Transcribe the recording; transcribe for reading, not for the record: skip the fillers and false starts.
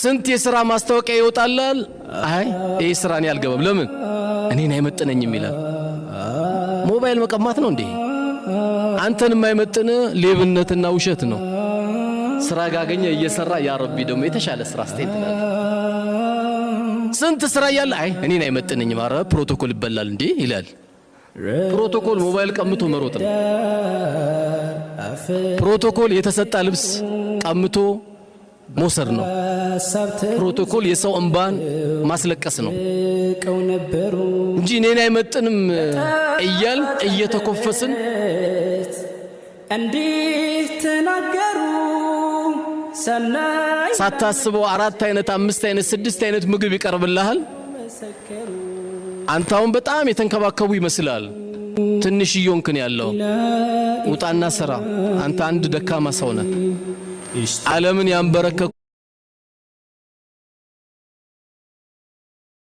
ስንት የሥራ ማስታወቂያ ይወጣላል አይ ይሄ ስራን ያልገባም ለምን እኔን አይመጥነኝም ይላል ሞባይል መቀማት ነው እንዴ አንተን የማይመጥነ ሌብነትና ውሸት ነው ስራ ጋገኘ እየሰራ ያ ረቢ ደግሞ የተሻለ ስራ አስተንትላል ስንት ስራ ያለ አይ እኔን አይመጥነኝም አረ ፕሮቶኮል ይበላል እንዴ ይላል ፕሮቶኮል ሞባይል ቀምቶ መሮጥ ነው ፕሮቶኮል የተሰጣ ልብስ ቀምቶ ሞሰር ነው ፕሮቶኮል የሰው እንባን ማስለቀስ ነው እንጂ እኔን አይመጥንም እያል እየተኮፈስን እንዴት ተናገሩ ሰናይ ሳታስበው 4 አይነት 5 አይነት 6 አይነት ምግብ ይቀርብልሃል አንተውን በጣም የተንከባከቡ ይመስላል ትንሽ ይዮንክን ያለው ውጣና ስራ አንተ አንድ ደካማ ሰው ነህ ዓለምን ያንበረከኩ